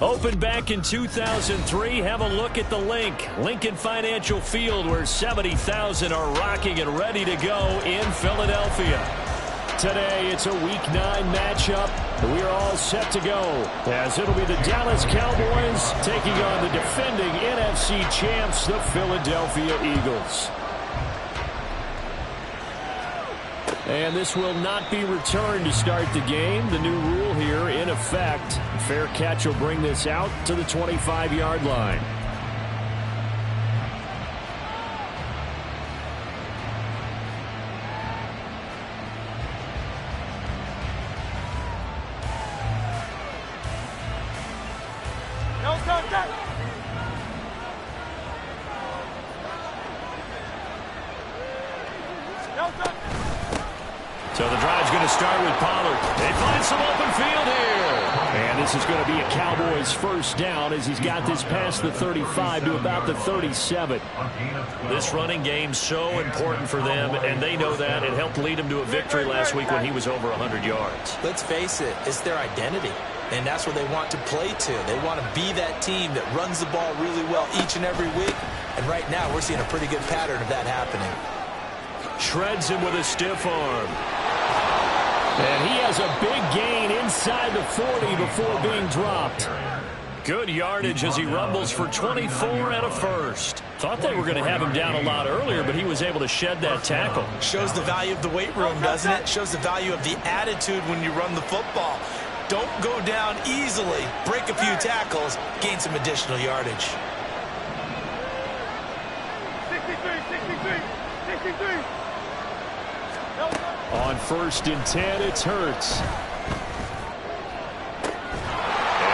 Opened back in 2003, have a look at the link. Lincoln Financial Field, where 70,000 are rocking and ready to go in Philadelphia. Today, it's a Week 9 matchup. We are all set to go, as it'll be the Dallas Cowboys taking on the defending NFC champs, the Philadelphia Eagles. And this will not be returned to start the game. The new rule here in effect. Fair catch will bring this out to the 25-yard line. So the drive's going to start with Pollard. They find some open field here. And this is going to be a Cowboys first down as he's got this past the 35 to about the 37. This running game's so important for them, and they know that. It helped lead them to a victory last week when he was over 100 yards. Let's face it, it's their identity. And that's what they want to play to. They want to be that team that runs the ball really well each and every week. And right now, we're seeing a pretty good pattern of that happening. Shreds him with a stiff arm. And he has a big gain inside the 40 before being dropped. Good yardage as he rumbles for 24 and a first. Thought they were going to have him down a lot earlier, but he was able to shed that tackle. Shows the value of the weight room, doesn't it? Shows the value of the attitude when you run the football. Don't go down easily. Break a few tackles. Gain some additional yardage. 63. On 1st and 10, it's Hurts. And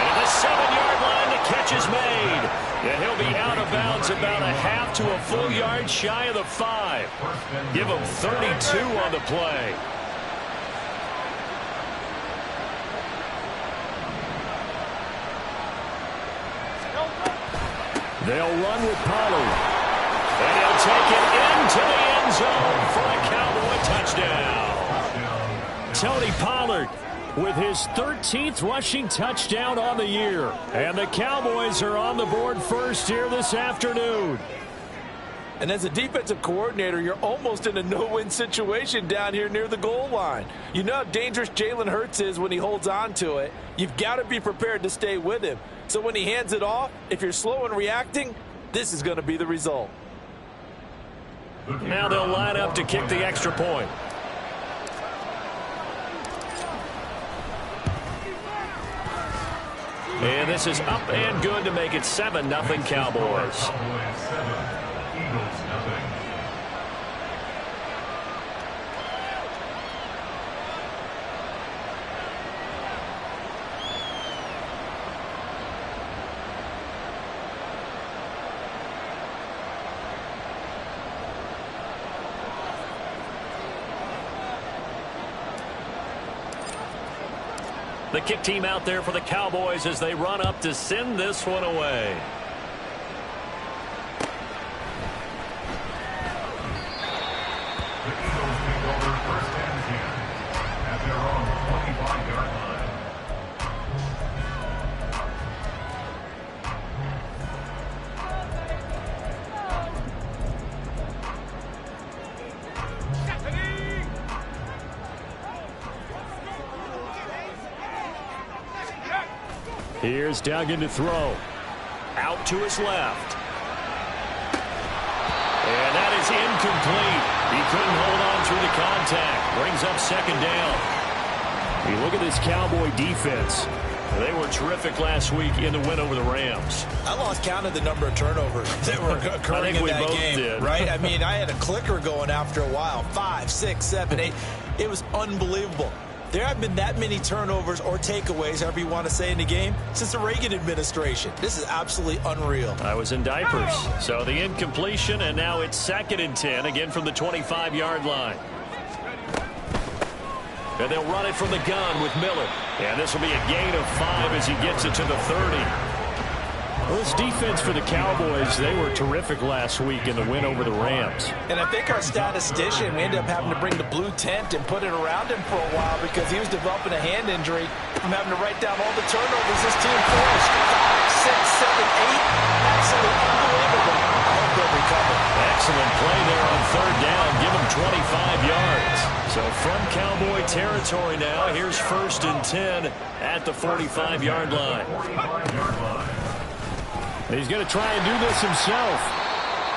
at the 7-yard line, the catch is made. And he'll be out of bounds about a half to a full yard shy of the 5. Give him 32 on the play. They'll run with Pollard. And he'll take it into the end zone for a Cowboy touchdown. Tony Pollard with his 13th rushing touchdown on the year. And the Cowboys are on the board first here this afternoon. And as a defensive coordinator, you're almost in a no-win situation down here near the goal line. You know how dangerous Jalen Hurts is when he holds on to it. You've got to be prepared to stay with him. So when he hands it off, if you're slow in reacting, this is going to be the result. Now they'll line up to kick the extra point. And this is up and good to make it 7-0 Cowboys. The kick team out there for the Cowboys as they run up to send this one away. The Eagles take over 1st and 10 at their own 25-yard line. Here's Duggan to throw. Out to his left. And that is incomplete. He couldn't hold on through the contact. Brings up 2nd down. You look at this Cowboy defense. They were terrific last week in the win over the Rams. I lost count of the number of turnovers that were occurring in that game. Did. Right? I mean, I had a clicker going after a while. 5, 6, 7, 8. It was unbelievable. There haven't been that many turnovers or takeaways, however you want to say, in the game since the Reagan administration. This is absolutely unreal. I was in diapers. So the incompletion, and now it's 2nd and 10, again from the 25-yard line. And they'll run it from the gun with Miller. And this will be a gain of 5 as he gets it to the 30. Well, this defense for the Cowboys, they were terrific last week in the win over the Rams. And I think our statistician, we ended up having to bring the blue tent and put it around him for a while because he was developing a hand injury from having to write down all the turnovers this team forced. 5, 6, 7, 8. Absolutely unbelievable. I hope they'll recover. Excellent play there on third down. Give him 25 yards. So from Cowboy territory now, here's 1st and 10 at the 45-yard line. He's going to try and do this himself.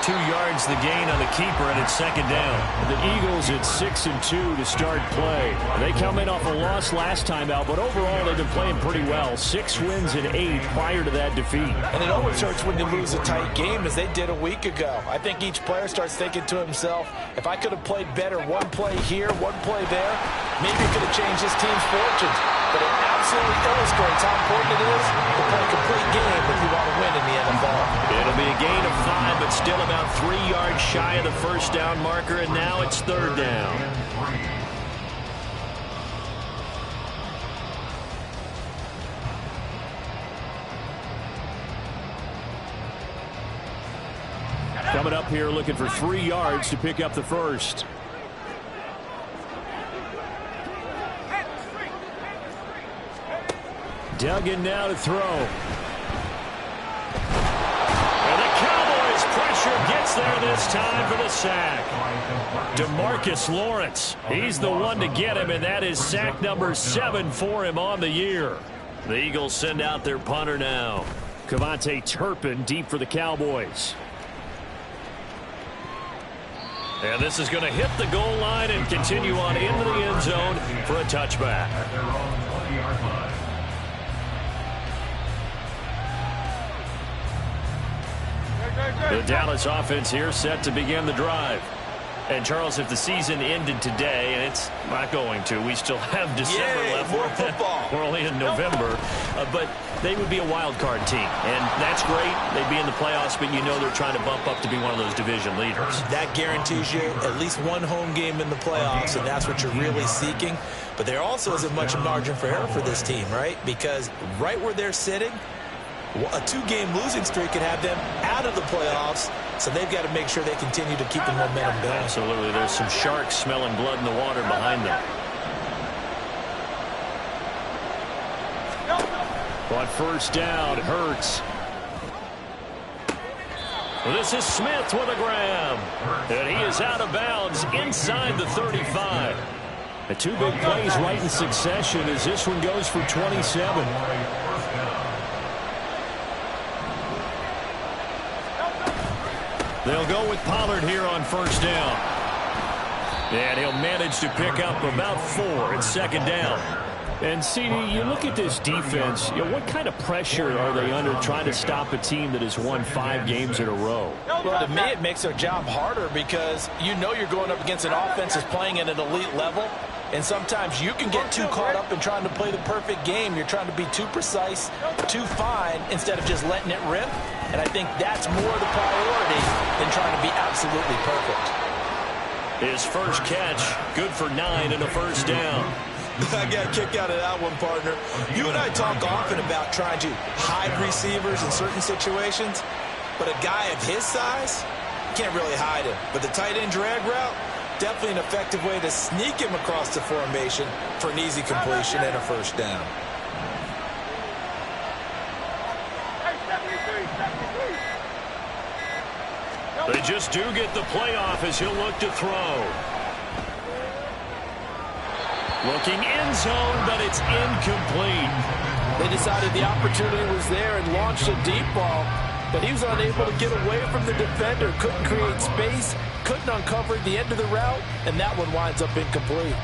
2 yards the gain on the keeper, and it's 2nd down. The Eagles at 6-2 to start play. They come in off a loss last time out, but overall they've been playing pretty well. 6 wins and 8 prior to that defeat. And it always hurts when you lose a tight game, as they did a week ago. I think each player starts thinking to himself, if I could have played better one play here, one play there, maybe it could have changed this team's fortunes. But it absolutely illustrates how important it is to play a complete game if you want to win in the NFL. It'll be a gain of 5, but still about 3 yards shy of the 1st down marker, and now it's 3rd down. Coming up here looking for 3 yards to pick up the 1st. Duggan now to throw. And the Cowboys pressure gets there this time for the sack. DeMarcus Lawrence, he's the one to get him, and that is sack number 7 for him on the year. The Eagles send out their punter now. Cavante Turpin deep for the Cowboys. And this is going to hit the goal line and continue on into the end zone for a touchback. The Dallas offense here set to begin the drive. And, Charles, if the season ended today, and it's not going to, we still have December left. More football. We're only in November. But they would be a wild card team. And that's great. They'd be in the playoffs, but you know they're trying to bump up to be one of those division leaders. That guarantees you at least one home game in the playoffs, and that's what you're really seeking. But there also isn't much margin for error for this team, right? Because right where they're sitting, a 2-game losing streak could have them out of the playoffs, so they've got to make sure they continue to keep the momentum going. Absolutely. There's some sharks smelling blood in the water behind them. On 1st down, Hurts. This is Smith with a grab. And he is out of bounds inside the 35. The 2 big plays right in succession as this one goes for 27. They'll go with Pollard here on 1st down. And he'll manage to pick up about 4 at 2nd down. And, CD, you look at this defense, what kind of pressure are they under trying to stop a team that has won 5 games in a row? Well, to me, it makes their job harder because you know you're going up against an offense that's playing at an elite level. And sometimes you can get too caught up in trying to play the perfect game. You're trying to be too precise, too fine, instead of just letting it rip. And I think that's more the priority than trying to be absolutely perfect. His first catch, good for 9 and a 1st down. I got a kick out of that one, partner. You and I talk often about trying to hide receivers in certain situations, but a guy of his size, can't really hide him. But the tight end drag route, definitely an effective way to sneak him across the formation for an easy completion and a 1st down. They just do get the playoff as he'll look to throw. Looking end zone, but it's incomplete. They decided the opportunity was there and launched a deep ball, but he was unable to get away from the defender, couldn't create space, couldn't uncover the end of the route, and that one winds up incomplete.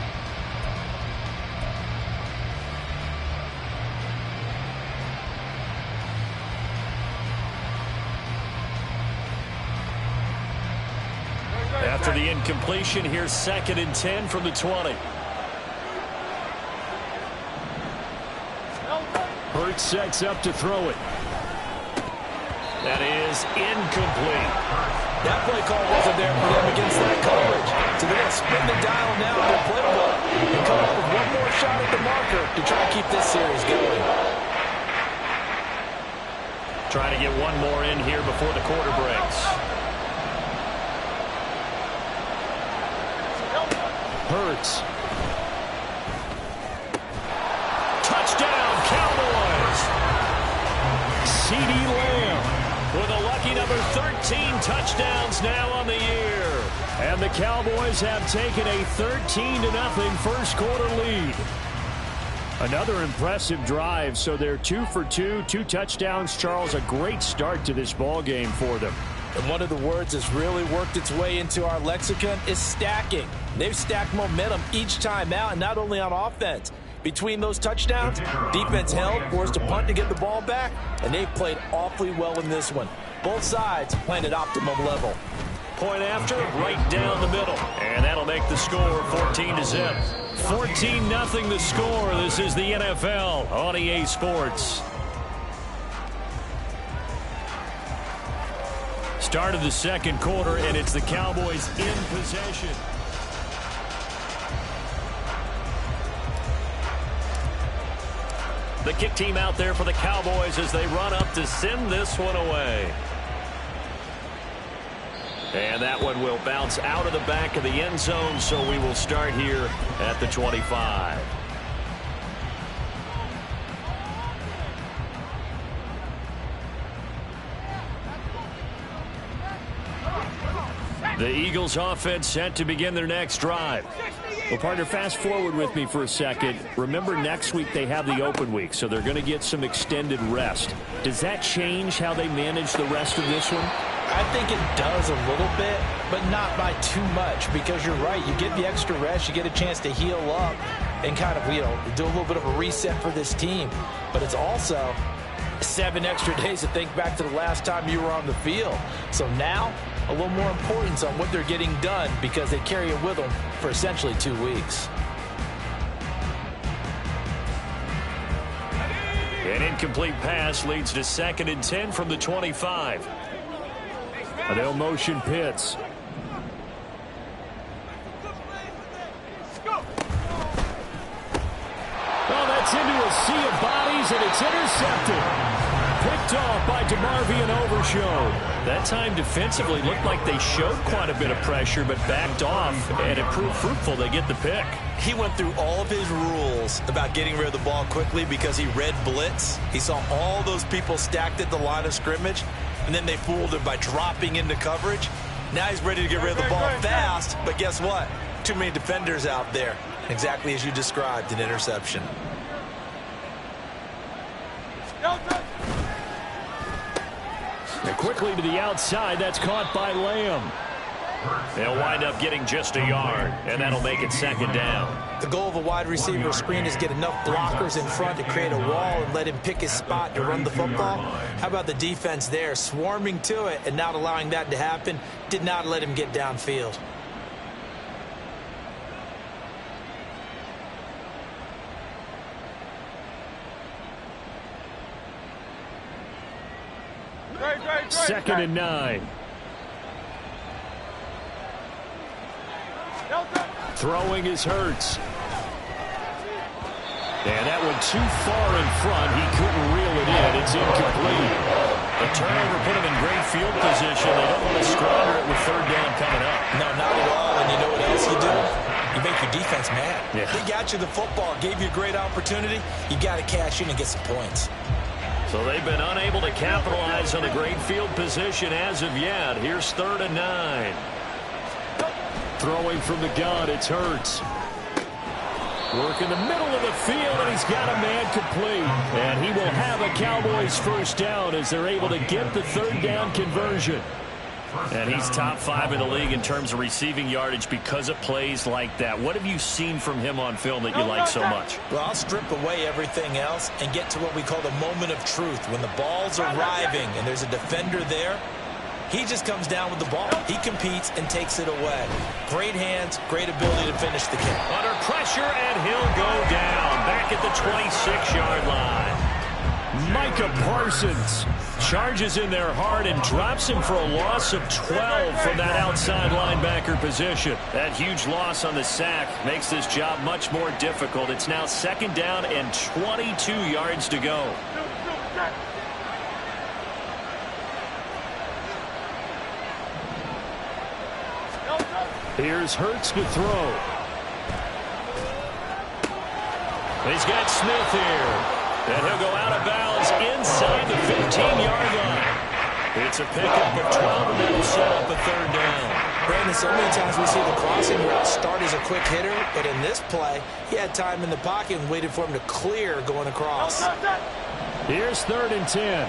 After the incompletion, here's 2nd and 10 from the 20. Hurts sets up to throw it. That is incomplete. That play call wasn't there for them against that coverage. So they're going to spin the dial now on their playbook and come up with one more shot at the marker to try to keep this series going. Trying to get one more in here before the quarter breaks. Hurts. Touchdown, Cowboys! CeeDee Lamb with a lucky number 13 touchdowns now on the year. And the Cowboys have taken a 13-0 first quarter lead. Another impressive drive, so they're 2 for 2, 2 touchdowns. Charles, a great start to this ball game for them. And one of the words that's really worked its way into our lexicon is stacking. They've stacked momentum each time out, and not only on offense. Between those touchdowns, defense held, forced a punt to get the ball back, and they've played awfully well in this one. Both sides playing at optimum level. Point after, right down the middle. And that'll make the score 14-0. 14-0 the score. This is the NFL on EA Sports. Start of the second quarter, and it's the Cowboys in possession. The kick team out there for the Cowboys as they run up to send this one away. And that one will bounce out of the back of the end zone, so we will start here at the 25. The Eagles offense set to begin their next drive. Well, partner, fast forward with me for a second. Remember, next week they have the open week, so they're going to get some extended rest. Does that change how they manage the rest of this one? I think it does a little bit, but not by too much, because you're right. You get the extra rest, you get a chance to heal up and kind of, do a little bit of a reset for this team. But it's also 7 extra days to think back to the last time you were on the field. So now, a little more importance on what they're getting done because they carry it with them for essentially 2 weeks. An incomplete pass leads to 2nd and 10 from the 25. They'll motion Pitts. Oh, that's into a sea of bodies, and it's intercepted. Picked off by DeMarvion Overshown. That time defensively looked like they showed quite a bit of pressure, but backed off, and it proved fruitful. They get the pick. He went through all of his rules about getting rid of the ball quickly because he read blitz. He saw all those people stacked at the line of scrimmage, and then they fooled him by dropping into coverage. Now he's ready to get rid of the ball fast, but guess what? Too many defenders out there. Exactly as you described, an interception. And quickly to the outside, that's caught by Lamb. They'll wind up getting just a yard, and that'll make it 2nd down. The goal of a wide receiver screen is get enough blockers in front to create a wall and let him pick his spot to run the football. How about the defense there, swarming to it and not allowing that to happen? Did not let him get downfield. Second and 9. Throwing is Hurts. And that one too far in front. He couldn't reel it in. It's incomplete. The turnover put him in great field position. They don't want to squander it with 3rd down coming up. No, not at all. And you know what else you do? You make your defense mad. Yeah. They got you the football, gave you a great opportunity. You got to cash in and get some points. So they've been unable to capitalize on a great field position as of yet. Here's 3rd and 9. Throwing from the gun, it's Hurts. Work in the middle of the field, and he's got a man complete. And he will have a Cowboys 1st down as they're able to get the 3rd down conversion. And he's top 5 in the league in terms of receiving yardage because of plays like that. What have you seen from him on film that you like so much? Well, I'll strip away everything else and get to what we call the moment of truth. When the ball's arriving and there's a defender there, he just comes down with the ball. He competes and takes it away. Great hands, great ability to finish the kick. Under pressure, and he'll go down back at the 26-yard line. Micah Parsons charges in there hard and drops him for a loss of 12 from that outside linebacker position. That huge loss on the sack makes this job much more difficult. It's now 2nd down and 22 yards to go. Here's Hurts to throw. He's got Smith here. And he'll go out of bounds inside the 15-yard line. It's a pickup of 12, and that'll set up a third down. Brandon, so many times we see the crossing route start as a quick hitter, but in this play, he had time in the pocket and waited for him to clear going across. Here's 3rd and 10.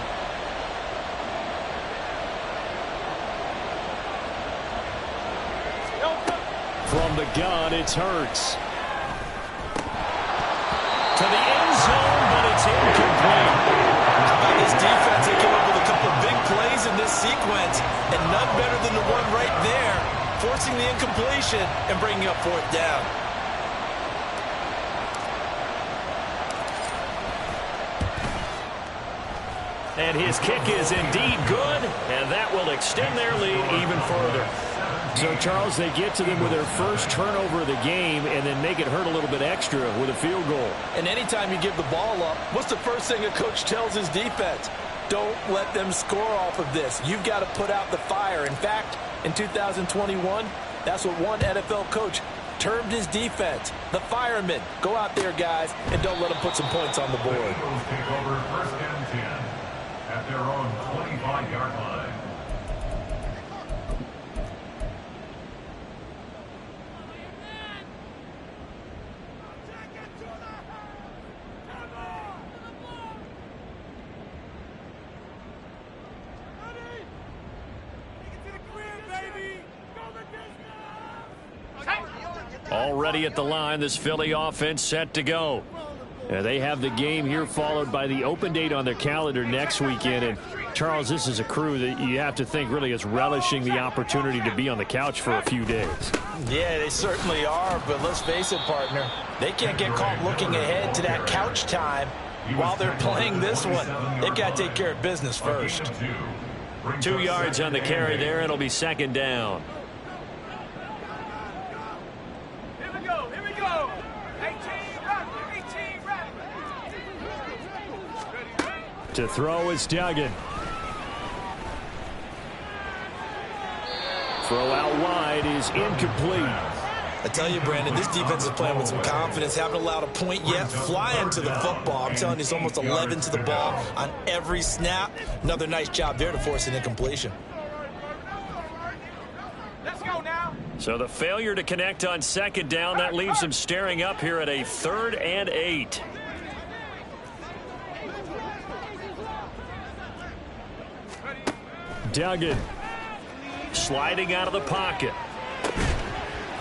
From the gun, it's Hurts. To the end zone, but it's incomplete. How about this defense? They came up with a couple of big plays in this sequence, and none better than the one right there, forcing the incompletion and bringing up 4th down. And his kick is indeed good, and that will extend their lead even further. So, Charles, they get to them with their first turnover of the game and then make it hurt a little bit extra with a field goal. And anytime you give the ball up, what's the first thing a coach tells his defense? Don't let them score off of this. You've got to put out the fire. In fact, in 2021, that's what one NFL coach termed his defense. The firemen. Go out there, guys, and don't let them put some points on the board. The Eagles take over 1st and 10 at their own 25-yard line. Already at the line, this Philly offense set to go. They have the game here followed by the open date on their calendar next weekend. And, Charles, this is a crew that you have to think really is relishing the opportunity to be on the couch for a few days. Yeah, they certainly are, but let's face it, partner. They can't get caught looking ahead to that couch time while they're playing this one. They've got to take care of business first. 2 yards on the carry there. It'll be 2nd down. To throw is Duggan. Throw out wide is incomplete. I tell you, Brandon, this defense is playing with some confidence. Haven't allowed a point yet. Flying to the football. I'm telling you, it's almost 11 to the ball on every snap. Another nice job there to force an incompletion. Let's go now. So the failure to connect on 2nd down, that leaves them staring up here at a 3rd and 8. Duggan sliding out of the pocket.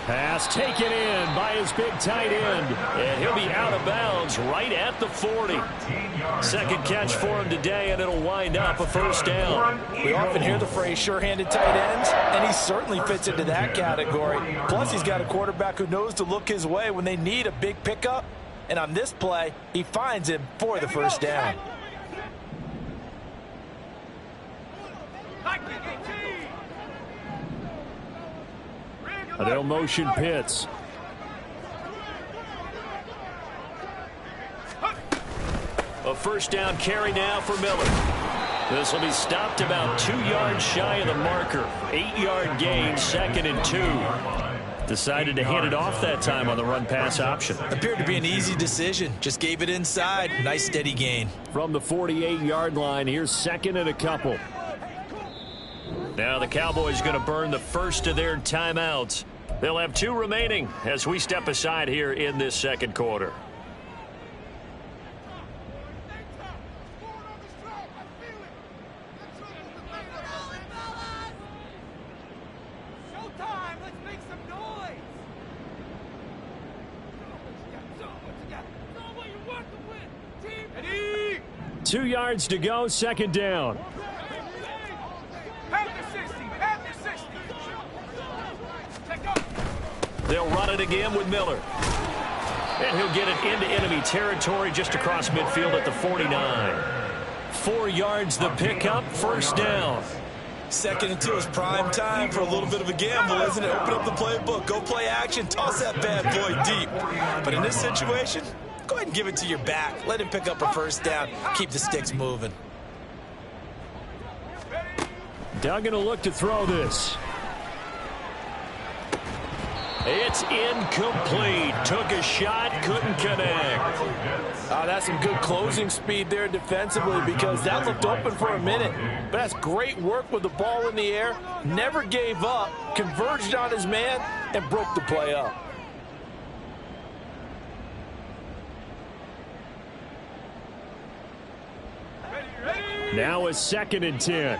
Pass taken in by his big tight end. And he'll be out of bounds right at the 40. 2nd catch for him today, and it'll wind up a 1st down. We often hear the phrase sure-handed tight ends, and he certainly fits into that category. Plus, he's got a quarterback who knows to look his way when they need a big pickup. And on this play, he finds him for the 1st down. They'll motion Pitts. A 1st down carry now for Miller. This will be stopped about 2 yards shy of the marker. 8-yard gain, 2nd and 2. Decided to hand it off that time on the run-pass option. Appeared to be an easy decision. Just gave it inside. Nice steady gain. From the 48-yard line, here's 2nd and a couple. Now the Cowboys going to burn the first of their timeouts. They'll have 2 remaining as we step aside here in this 2nd quarter. Showtime! Let's make some noise! 2 yards to go, 2nd down. They'll run it again with Miller. And he'll get it into enemy territory just across midfield at the 49. 4 yards the pickup, 1st down. 2nd and 2 is prime time for a little bit of a gamble, isn't it? Open up the playbook, go play action, toss that bad boy deep. But in this situation, go ahead and give it to your back. Let him pick up a 1st down. Keep the sticks moving. Duggan will look to throw this. It's incomplete. Took a shot, couldn't connect. That's some good closing speed there defensively because that looked open for a minute. But that's great work with the ball in the air. Never gave up, converged on his man, and broke the play up. Now a 2nd and 10.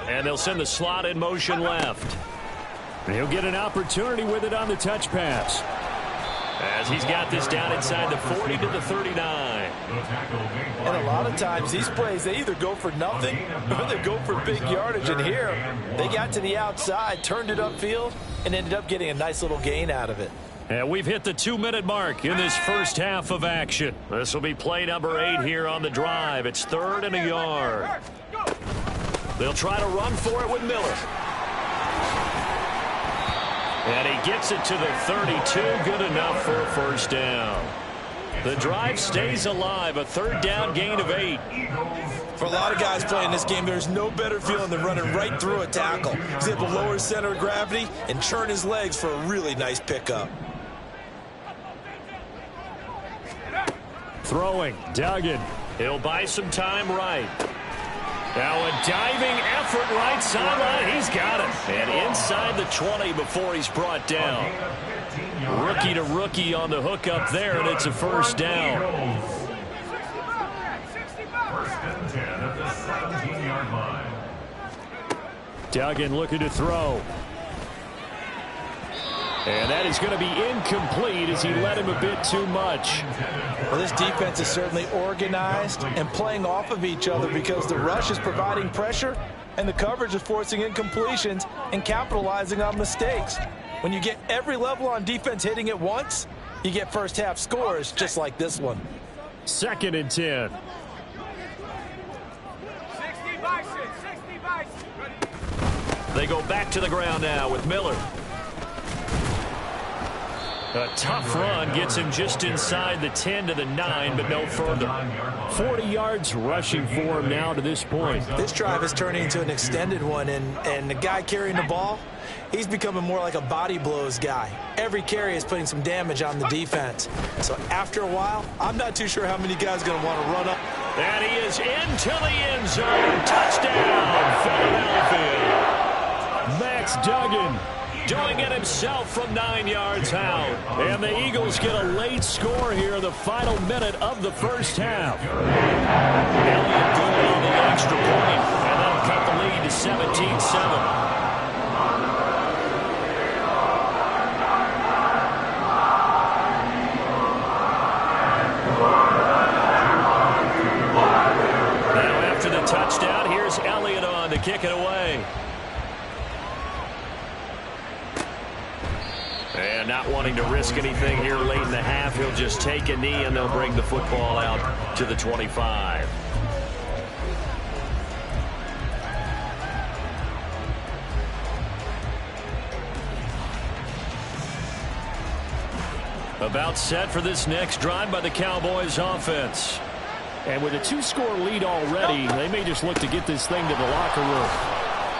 And they'll send the slot in motion left. He'll get an opportunity with it on the touch pass, as he's got this down inside the 40 to the 39. And a lot of times these plays, they either go for nothing or they go for big yardage. And here, they got to the outside, turned it upfield, and ended up getting a nice little gain out of it. And we've hit the 2-minute mark in this first half of action. This will be play number 8 here on the drive. It's 3rd and a yard. They'll try to run for it with Miller. And he gets it to the 32. Good enough for a first down. The drive stays alive. A 3rd down gain of 8. For a lot of guys playing this game, there's no better feeling than running right through a tackle. He's able to lower his center of gravity and churn his legs for a really nice pickup. Throwing, Duggan. He'll buy some time right. Now a diving effort right sideline. He's got it. And inside the 20 before he's brought down. Rookie to rookie on the hook up there, and it's a first down. 1st and 10 at the 17-yard line. Duggan looking to throw. And that is going to be incomplete as he led him a bit too much. Well, this defense is certainly organized and playing off of each other because the rush is providing pressure and the coverage is forcing incompletions and capitalizing on mistakes. When you get every level on defense hitting at once, you get first half scores just like this one. 2nd and 10. 60 bison, 60 bison. They go back to the ground now with Miller. A tough run gets him just inside the 10 to the 9, but no further. 40 yards rushing for him now to this point. This drive is turning into an extended one, and the guy carrying the ball, he's becoming more like a body blows guy. Every carry is putting some damage on the defense. So after a while, I'm not too sure how many guys are going to want to run up. And he is into the end zone. Touchdown, Philadelphia. Max Duggan doing it himself from 9 yards out. And the Eagles get a late score here in the final minute of the first half. Elliott good on the extra point, and that'll cut the lead to 17-7. Touchdown. Here's Elliott on to kick it away. And not wanting to risk anything here late in the half, he'll just take a knee and they'll bring the football out to the 25. About set for this next drive by the Cowboys offense. And with a 2-score lead already, they may just look to get this thing to the locker room.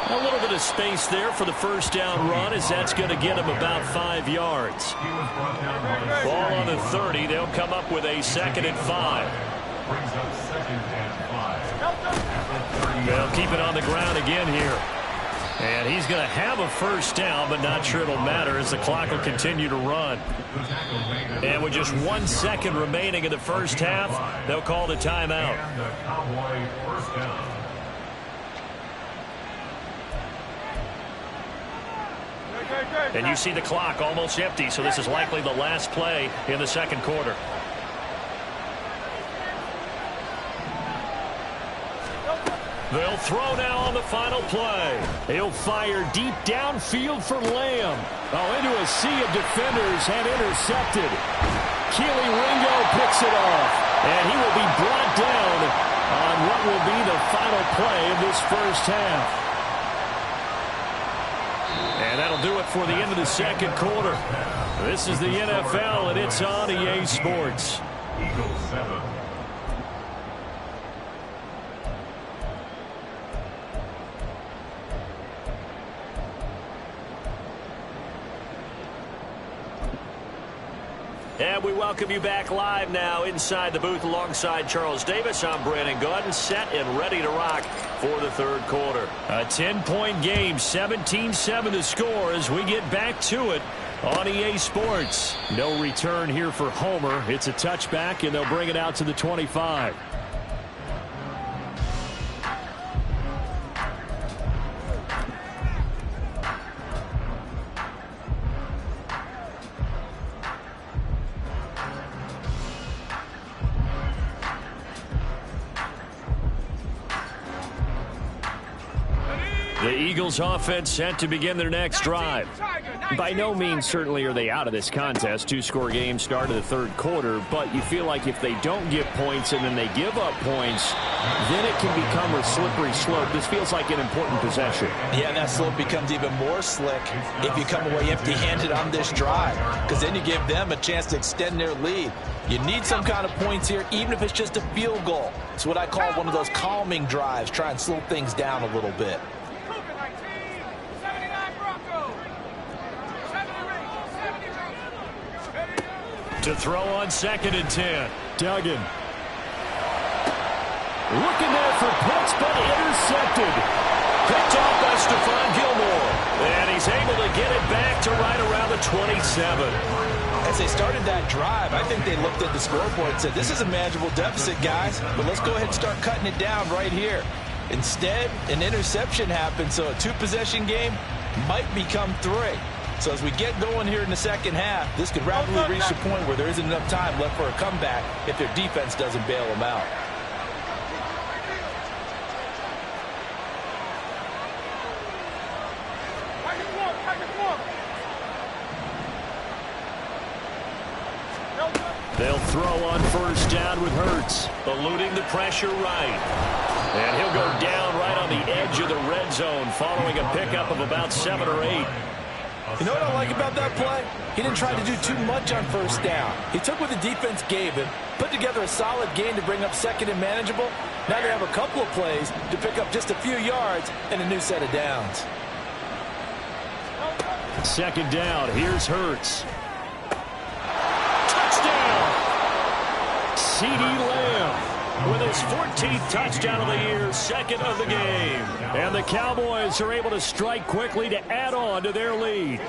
A little bit of space there for the first down run, as that's going to get him about 5 yards. Ball on the 30. They'll come up with a 2nd and 5. They'll keep it on the ground again here. And he's going to have a first down, but not sure it'll matter as the clock will continue to run. And with just 1 second remaining in the first half, they'll call the timeout. And you see the clock almost empty, so this is likely the last play in the second quarter. They'll throw now on the final play. He'll fire deep downfield for Lamb. Oh, into a sea of defenders and intercepted. Keely Ringo picks it off. And he will be brought down on what will be the final play of this first half. And That'll do it for the end of the second quarter. This is the NFL, and it's on EA Sports. Eagles 7. And we welcome you back live now inside the booth alongside Charles Davis. I'm Brandon Gaudin, set and ready to rock for the third quarter. A 10-point game, 17-7 the score as we get back to it on EA Sports. No return here for Homer. It's a touchback, and they'll bring it out to the 25. The Eagles offense set to begin their next drive. By no means certainly are they out of this contest. Two-score game start of the third quarter, but you feel like if they don't get points and then they give up points, then it can become a slippery slope. This feels like an important possession. Yeah, and that slope becomes even more slick if you come away empty-handed on this drive, because then you give them a chance to extend their lead. You need some kind of points here, even if it's just a field goal. It's what I call one of those calming drives. Try and slow things down a little bit. To throw on 2nd and 10. Duggan. Looking there for Pitts, but intercepted. Picked off by Stephon Gilmore. And he's able to get it back to right around the 27. As they started that drive, I think they looked at the scoreboard and said, this is a manageable deficit, guys, but let's go ahead and start cutting it down right here. Instead, an interception happened, so a two-possession game might become 3. So as we get going here in the second half, this could rapidly reach the point where there isn't enough time left for a comeback if their defense doesn't bail them out. They'll throw on first down with Hurts, eluding the pressure right. And he'll go down right on the edge of the red zone following a pickup of about 7 or 8. You know what I like about that play? He didn't try to do too much on first down. He took what the defense gave him, put together a solid game to bring up 2nd and manageable. Now they have a couple of plays to pick up just a few yards and a new set of downs. 2nd down. Here's Hurts. Touchdown! CeeDee Lamb with his 14th touchdown of the year, 2nd of the game. And the Cowboys are able to strike quickly to add on to their lead.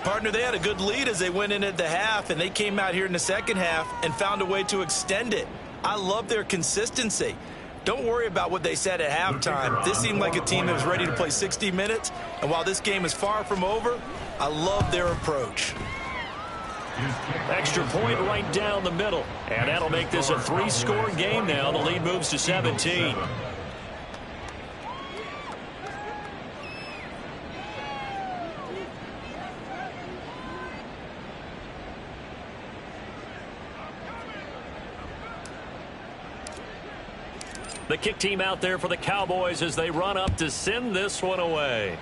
Partner, they had a good lead as they went in at the half, and they came out here in the second half and found a way to extend it. I love their consistency. Don't worry about what they said at halftime. This seemed like a team that was ready to play 60 minutes, and while this game is far from over, I love their approach. Extra point right down the middle. And that'll make this a 3-score game now. The lead moves to 17. The kick team out there for the Cowboys as they run up to send this one away.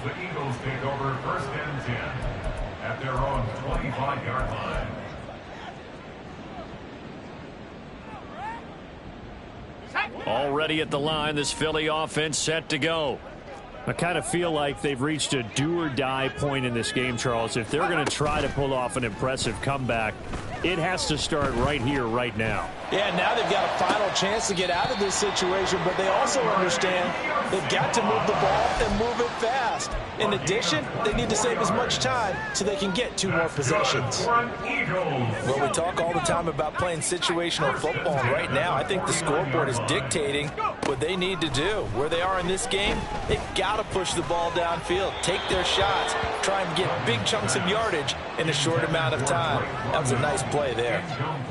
The Eagles take over 1st and 10 at their own 25-yard line. Already at the line, this Philly offense set to go. I kind of feel like they've reached a do-or-die point in this game, Charles. If they're going to try to pull off an impressive comeback, it has to start right here, right now. Yeah, now they've got a final chance to get out of this situation, but they also understand they've got to move the ball and move it fast. In addition, they need to save as much time so they can get 2 more possessions. Well, we talk all the time about playing situational football, and right now I think the scoreboard is dictating what they need to do. Where they are in this game, they've got to push the ball downfield, take their shots, try and get big chunks of yardage in a short amount of time. That was a nice play there.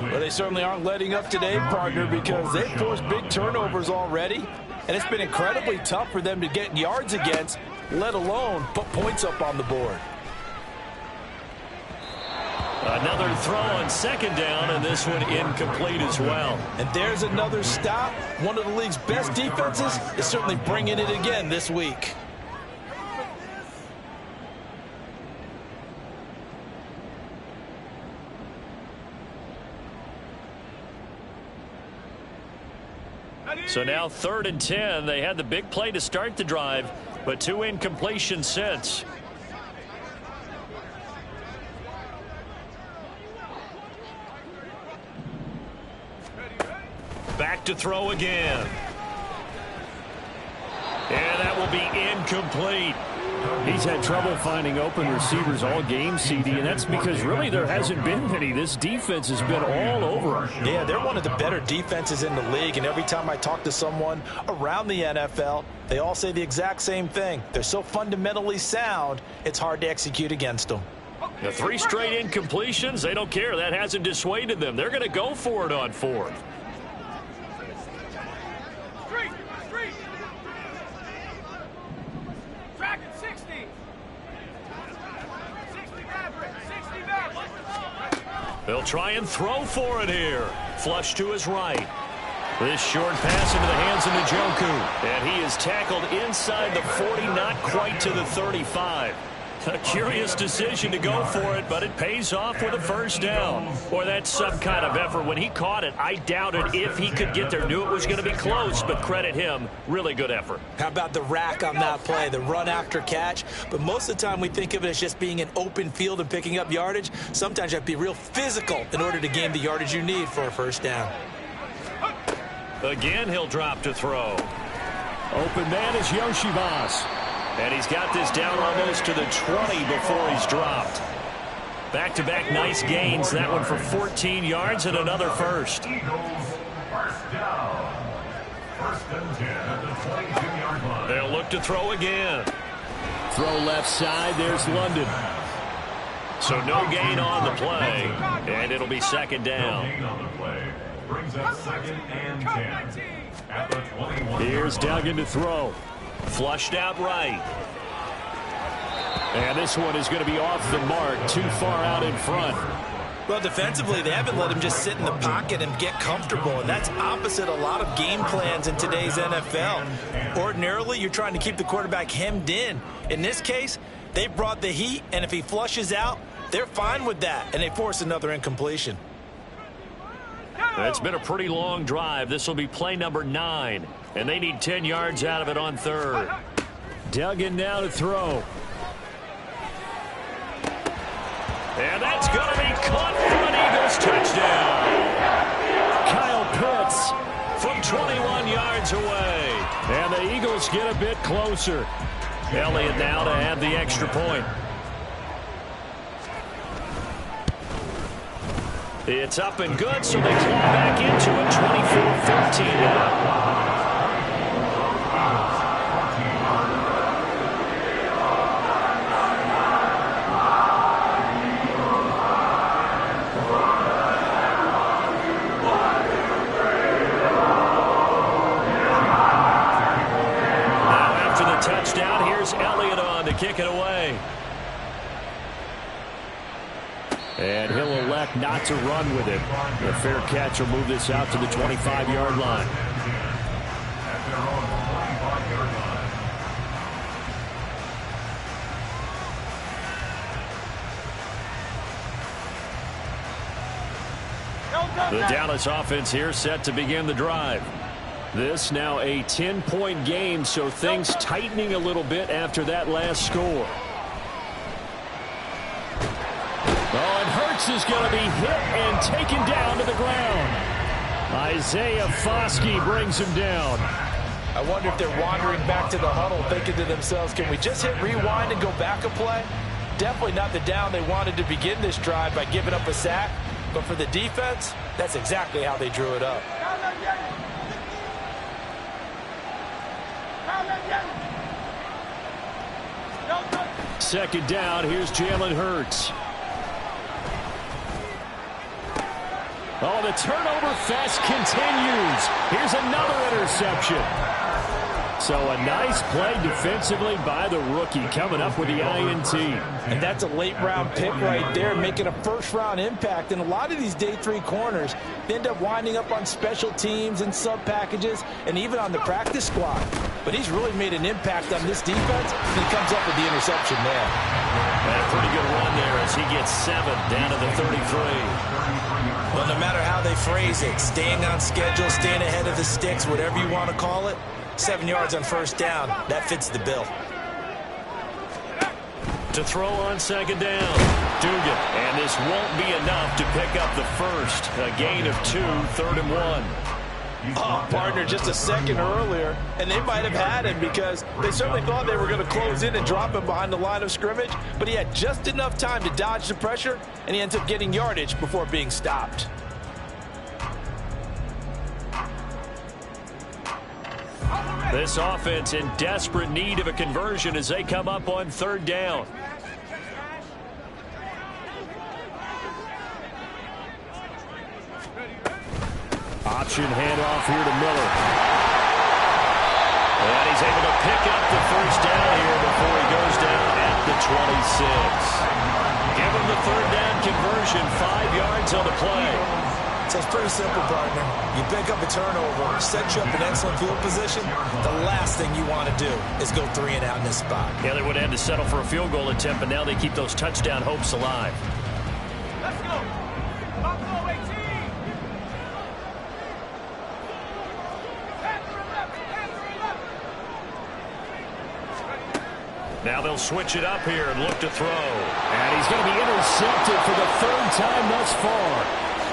Well, they certainly aren't letting up today, partner, because they've forced big turnovers already, and it's been incredibly tough for them to get yards against, let alone put points up on the board. Another throw on second down, and this one incomplete as well. And there's another stop. One of the league's best defenses is certainly bringing it again this week. So now 3rd and 10. They had the big play to start the drive, but 2 incompletions since. Back to throw again. And that will be incomplete. He's had trouble finding open receivers all game, CD, and that's because really there hasn't been any. This defense has been all over him. Yeah, they're one of the better defenses in the league, and every time I talk to someone around the NFL, they all say the exact same thing. They're so fundamentally sound, it's hard to execute against them. The 3 straight incompletions, they don't care. That hasn't dissuaded them. They're going to go for it on 4th. They'll try and throw for it here. Flush to his right. This short pass into the hands of Njoku. And he is tackled inside the 40, not quite to the 35. A curious decision to go for it, but it pays off with a first down. Boy, that's some kind of effort. When he caught it, I doubted if he could get there. Knew it was going to be close, but credit him. Really good effort. How about the rack on that play, the run after catch? But most of the time we think of it as just being an open field and picking up yardage. Sometimes you have to be real physical in order to gain the yardage you need for a first down. Again, he'll drop to throw. Open man is Yoshibas. And he's got this down almost to the 20 before he's dropped. Back-to-back nice gains. That one for 14 yards and another first. Eagles, first down. 1st and 10 at the 22-yard line. They'll look to throw again. Throw left side. There's London. So no gain on the play. And it'll be 2nd down. No gain on the play. Brings up 2nd and 10 at the 21. Here's Duggan to throw. Flushed out right. And this one is going to be off the mark, too far out in front. Well, defensively, they haven't let him just sit in the pocket and get comfortable, and that's opposite a lot of game plans in today's NFL. Ordinarily, you're trying to keep the quarterback hemmed in. In this case, they brought the heat, and if he flushes out, they're fine with that, and they force another incompletion. It's been a pretty long drive. This will be play number 9. And they need 10 yards out of it on 3rd. Duggan now to throw. And that's going to be caught for an Eagles touchdown. Kyle Pitts from 21 yards away. And the Eagles get a bit closer. Elliott now to add the extra point. It's up and good, so they claw back into it, 24-14 now. Now after the touchdown, here's Elliott on to kick it away. And he'll elect not to run with it. The fair catch will move this out to the 25-yard line. At their own 25-yard line. The Dallas offense here set to begin the drive. This now a 10-point game, so things tightening a little bit after that last score. Oh, and Hurts is going to be hit and taken down to the ground. Isaiah Foskey brings him down. I wonder if they're wandering back to the huddle thinking to themselves, can we just hit rewind and go back a play? Definitely not the down they wanted to begin this drive by giving up a sack. But for the defense, that's exactly how they drew it up. Second down, here's Jalen Hurts. Oh, the turnover fest continues. Here's another interception. So a nice play defensively by the rookie, coming up with the INT. And that's a late-round pick right there, making a first-round impact. And a lot of these day 3 corners, they end up winding up on special teams and sub-packages and even on the practice squad. But he's really made an impact on this defense, and he comes up with the interception there. And a pretty good run there as he gets 7 down to the 33. Well, no matter how they phrase it, staying on schedule, staying ahead of the sticks, whatever you want to call it, 7 yards on first down, that fits the bill. To throw on second down, Dugan. And this won't be enough to pick up the first. A gain of 2, 3rd and 1. Oh, partner, just a second earlier, and they might have had him because they certainly thought they were going to close in and drop him behind the line of scrimmage, but he had just enough time to dodge the pressure, and he ends up getting yardage before being stopped. This offense in desperate need of a conversion as they come up on 3rd down. Option handoff here to Miller. And he's able to pick up the first down here before he goes down at the 26. Give him the 3rd down conversion, 5 yards on the play. So it's pretty simple, partner. You pick up a turnover, set you up in excellent field position. The last thing you want to do is go 3 and out in this spot. Yeah, they would have had to settle for a field goal attempt, but now they keep those touchdown hopes alive. Let's go. Buffalo 18. Now they'll switch it up here and look to throw. And he's going to be intercepted for the 3rd time thus far.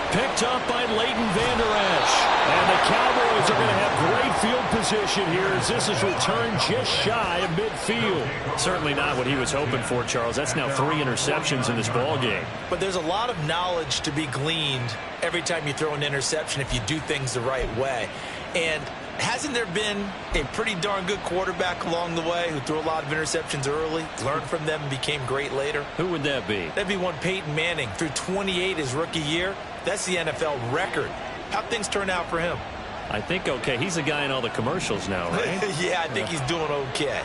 Picked up by Leighton Vander Esch. And the Cowboys are going to have great field position here as this is returned just shy of midfield. Certainly not what he was hoping for, Charles. That's now 3 interceptions in this ball game. But there's a lot of knowledge to be gleaned every time you throw an interception if you do things the right way. And hasn't there been a pretty darn good quarterback along the way who threw a lot of interceptions early, learned from them, and became great later? Who would that be? That'd be one Peyton Manning. Threw 28 his rookie year. That's the NFL record. How'd things turn out for him? I think okay. He's a guy in all the commercials now, right? Yeah, I think he's doing okay.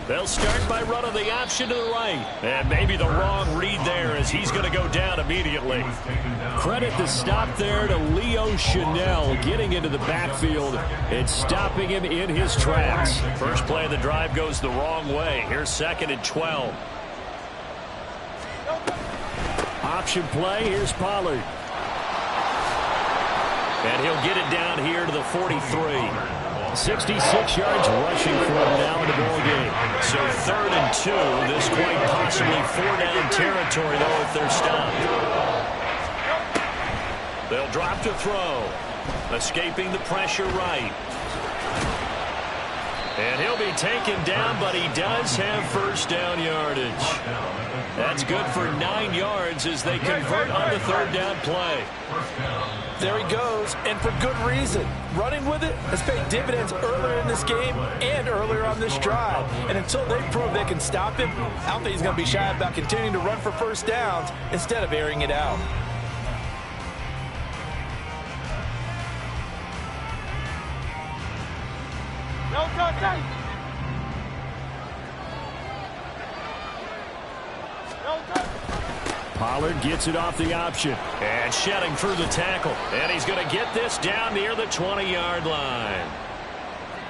They'll start by running the option to the right. And maybe the wrong read there as he's going to go down immediately. Credit the stop there to Leo Chanel getting into the backfield and stopping him in his tracks. First play of the drive goes the wrong way. Here's 2nd and 12. Option play. Here's Pollard. And he'll get it down here to the 43. 66 yards rushing for him now in the ball game. So 3rd and 2. This quite possibly 4-down territory, though, if they're stopped. They'll drop to throw. Escaping the pressure right. And he'll be taken down, but he does have first down yardage. That's good for 9 yards as they convert on the 3rd down play. There he goes, and for good reason. Running with it has paid dividends earlier in this game and earlier on this drive. And until they prove they can stop him, I don't think he's going to be shy about continuing to run for first downs instead of airing it out. No contact. No contact. Pollard gets it off the option. And shedding through the tackle. And he's going to get this down near the 20-yard line.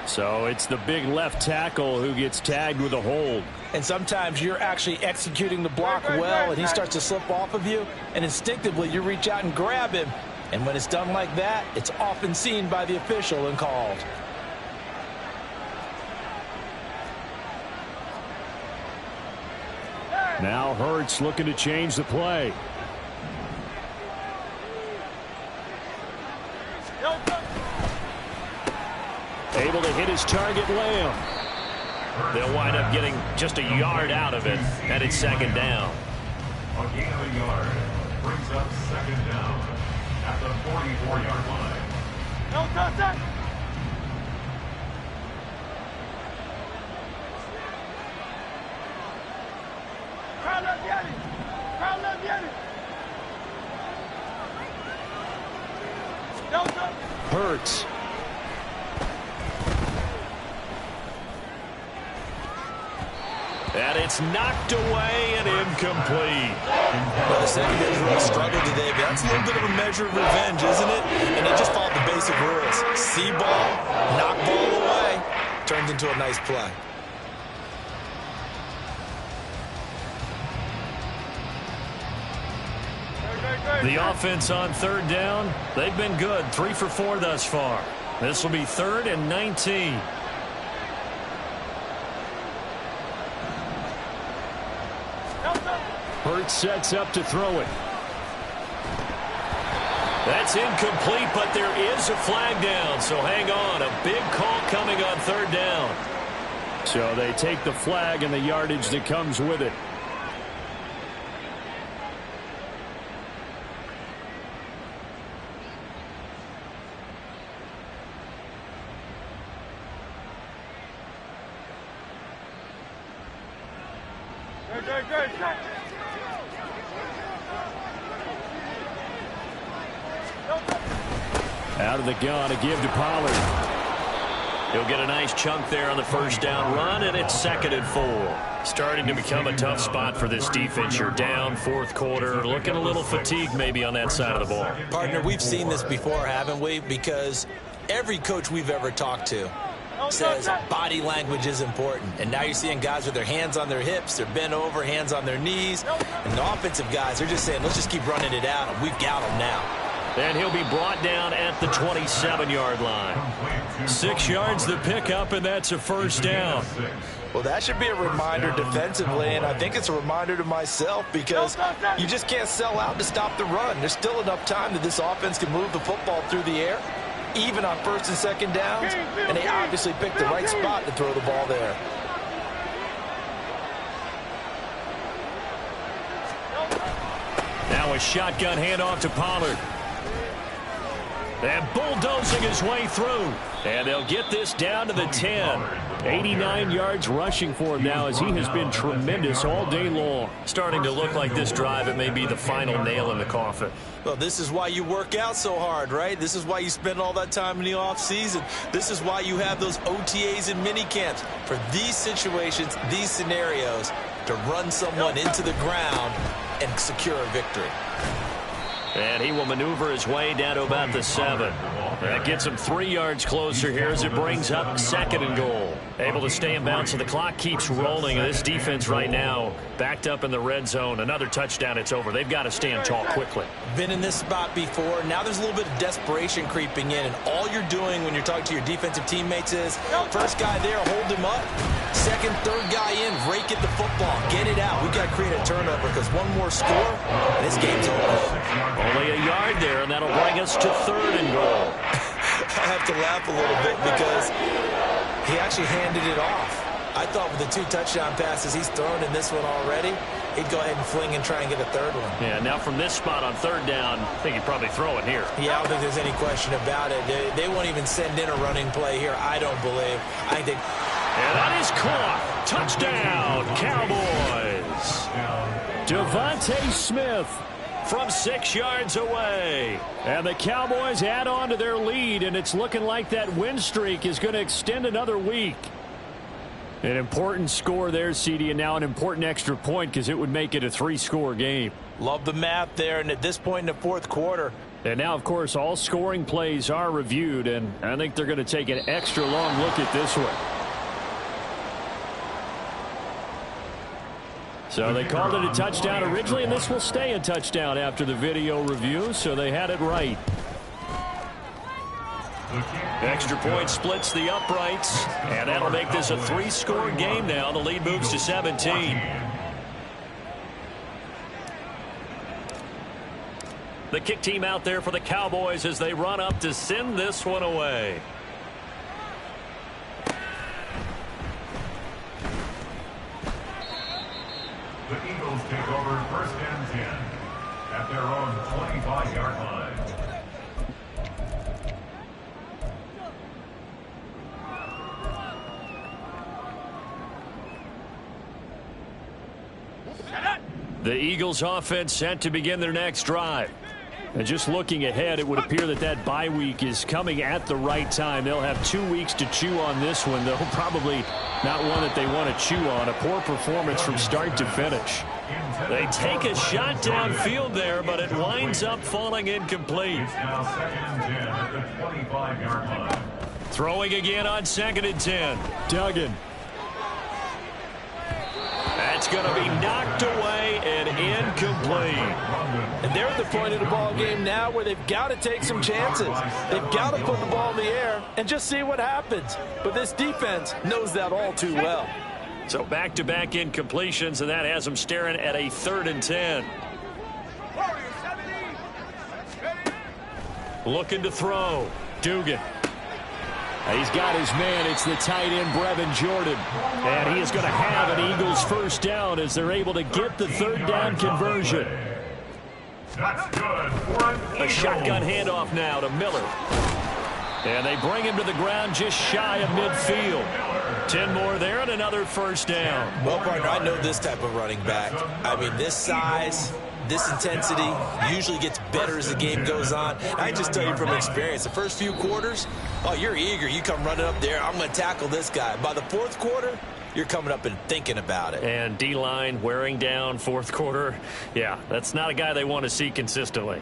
So it's the big left tackle who gets tagged with a hold. And sometimes you're actually executing the block well, and he starts to slip off of you, and instinctively you reach out and grab him. And when it's done like that, it's often seen by the official and called. Now Hurts looking to change the play. Able to hit his target, Lamb. They'll wind up getting just a yard out of it, and it's 2nd down. A gain of a yard brings up 2nd down at the 44-yard line. No contact. Hurts. And it's knocked away and incomplete. Well, the secondary's really struggled today, but that's a little bit of a measure of revenge, isn't it? And they just followed the basic rules. See ball, knock ball away, turns into a nice play. The offense on third down, they've been good. 3 for 4 thus far. This will be 3rd and 19. Hurts sets up to throw it. That's incomplete, but there is a flag down, so hang on. A big call coming on third down. So they take the flag and the yardage that comes with it. Out of the gun, a give to Pollard. He'll get a nice chunk there on the first down run, and it's 2nd and 4. Starting to become a tough spot for this defense. You're down 4th quarter, looking a little fatigued maybe on that side of the ball. Partner, we've seen this before, haven't we? Because every coach we've ever talked to says body language is important. And now you're seeing guys with their hands on their hips, they're bent over, hands on their knees. And the offensive guys, they're just saying, let's just keep running it out, and we've got them now. And he'll be brought down at the 27-yard line. 6 yards the pickup, and that's a first down. Well, that should be a reminder defensively, and I think it's a reminder to myself because you just can't sell out to stop the run. There's still enough time that this offense can move the football through the air, even on 1st and 2nd downs, and they obviously picked the right spot to throw the ball there. Now a shotgun handoff to Pollard. And bulldozing his way through. And they'll get this down to the 10. 89 yards rushing for him now as he has been tremendous all day long. Starting to look like this drive, it may be the final nail in the coffin. Well, this is why you work out so hard, right? This is why you spend all that time in the offseason. This is why you have those OTAs and mini camps. For these situations, these scenarios, to run someone into the ground and secure a victory. And he will maneuver his way down to about the 7. That gets him 3 yards closer here as it brings up 2nd and goal. Able to stay in bounds, so the clock keeps rolling. This defense right now backed up in the red zone. Another touchdown, it's over. They've got to stand tall quickly. Been in this spot before. Now there's a little bit of desperation creeping in, and all you're doing when you're talking to your defensive teammates is first guy there, hold him up. Second, third guy in, rake at the football. Get it out. We've got to create a turnover because one more score, and this game's over. Only a yard there, and that'll bring us to 3rd and goal. I have to laugh a little bit because he actually handed it off. I thought with the 2 touchdown passes he's thrown in this one already, he'd go ahead and fling and try and get a 3rd one. Yeah, now from this spot on 3rd down, I think he'd probably throw it here. Yeah, I don't think there's any question about it. They won't even send in a running play here, I don't believe. I think. And that is caught. Touchdown, Cowboys. Devontae Smith from 6 yards away. And the Cowboys add on to their lead, and it's looking like that win streak is going to extend another week. An important score there, CD, and now an important extra point because it would make it a 3-score game. Love the math there, and at this point in the 4th quarter. And now, of course, all scoring plays are reviewed, and I think they're going to take an extra long look at this one. So they called it a touchdown originally, and this will stay a touchdown after the video review, so they had it right. Extra point splits the uprights, and that'll make this a 3-score game now. The lead moves to 17. The kick team out there for the Cowboys as they run up to send this one away. The Eagles take over 1st and 10 at their own 25-yard line. The Eagles offense set to begin their next drive. And just looking ahead, it would appear that bye week is coming at the right time. They'll have 2 weeks to chew on this one, though probably not one that they want to chew on. A poor performance from start to finish. They take a shot downfield there, but it winds up falling incomplete. Now 2nd and 10 at the 25-yard line. Throwing again on 2nd and 10. Duggan. That's going to be knocked away and incomplete. And they're at the point of the ball game now where they've got to take some chances. They've got to put the ball in the air and just see what happens. But this defense knows that all too well. So back-to-back incompletions, and that has them staring at a 3rd and 10. Looking to throw. Dugan. He's got his man. It's the tight end, Brevin Jordan. And he is going to have an Eagles first down as they're able to get the 3rd down conversion. That's good for an A shotgun handoff now to Miller. And they bring him to the ground just shy of midfield. 10 more there and another first down. Well, partner, I know this type of running back. I mean, this size, this intensity usually gets better as the game goes on. I just tell you from experience, the first few quarters, oh, you're eager. You come running up there, I'm going to tackle this guy. By the 4th quarter, you're coming up and thinking about it. And D-line wearing down 4th quarter. Yeah, that's not a guy they want to see consistently.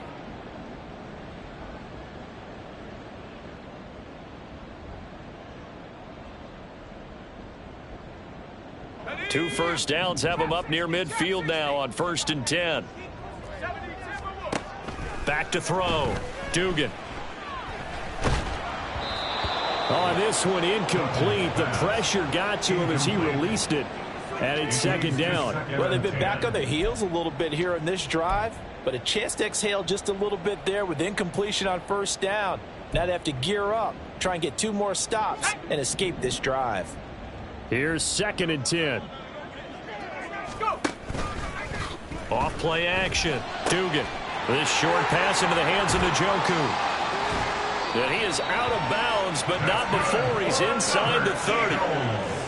Two first downs have them up near midfield now on 1st and 10. Back to throw. Dugan. On this one, incomplete. The pressure got to him as he released it. And it's 2nd down. Well, they've been back on their heels a little bit here on this drive, but a chance to exhale just a little bit there with incompletion on 1st down. Now they have to gear up, try and get 2 more stops, and escape this drive. Here's 2nd and 10. Off play action. Dugan. This short pass into the hands of Njoku. And he is out of bounds, but not before he's inside the 30.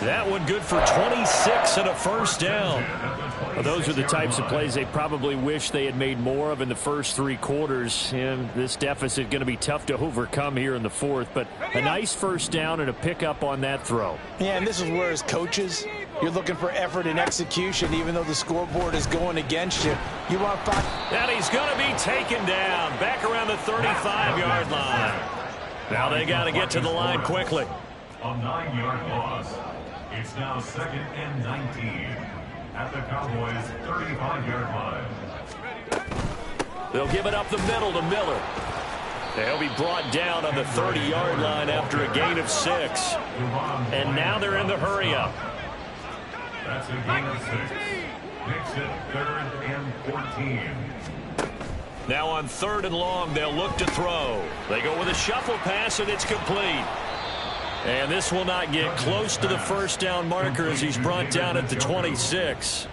That one good for 26 and a first down. Well, those are the types of plays they probably wish they had made more of in the first 3 quarters. And this deficit going to be tough to overcome here in the 4th. But a nice first down and a pickup on that throw. Yeah, and this is where as coaches, you're looking for effort and execution, even though the scoreboard is going against you. You want 5. And he's going to be taken down back around the 35-yard line. Now they got to get to the line quickly. A 9-yard loss. It's now 2nd and 19 at the Cowboys' 35-yard line. They'll give it up the middle to Miller. They'll be brought down on the 30-yard line after a gain of 6. And now they're in the hurry-up. That's a gain of 6. Makes it 3rd and 14. Now on 3rd and long, they'll look to throw. They go with a shuffle pass, and it's complete. And this will not get close to the first down marker as he's brought down at the 26.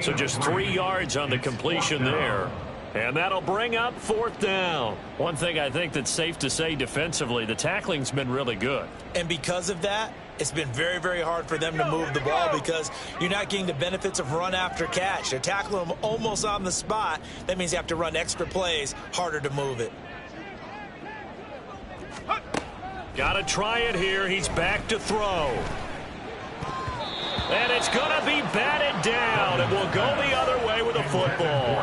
So just 3 yards on the completion there. And that'll bring up 4th down. One thing I think that's safe to say defensively, the tackling's been really good. And because of that, it's been very, very hard for them to move the ball because you're not getting the benefits of run after catch. They're tackling them almost on the spot. That means you have to run extra plays, harder to move it. Got to try it here. He's back to throw. And it's going to be batted down. It will go the other way with a football.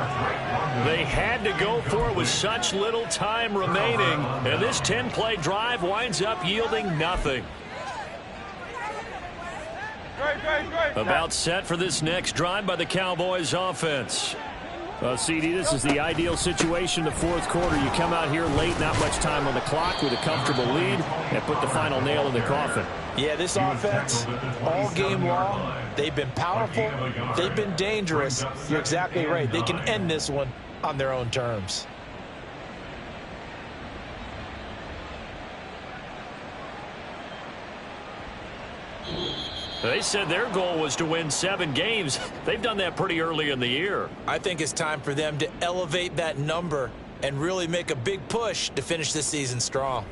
They had to go for it with such little time remaining. And this 10-play drive winds up yielding nothing. About set for this next drive by the Cowboys offense. CD, this is the ideal situation in the 4th quarter. You come out here late, not much time on the clock with a comfortable lead, and put the final nail in the coffin. Yeah, this offense, all game long, they've been powerful, they've been dangerous. You're exactly right. They can end this one on their own terms. They said their goal was to win 7 games. They've done that pretty early in the year. I think it's time for them to elevate that number and really make a big push to finish this season strong.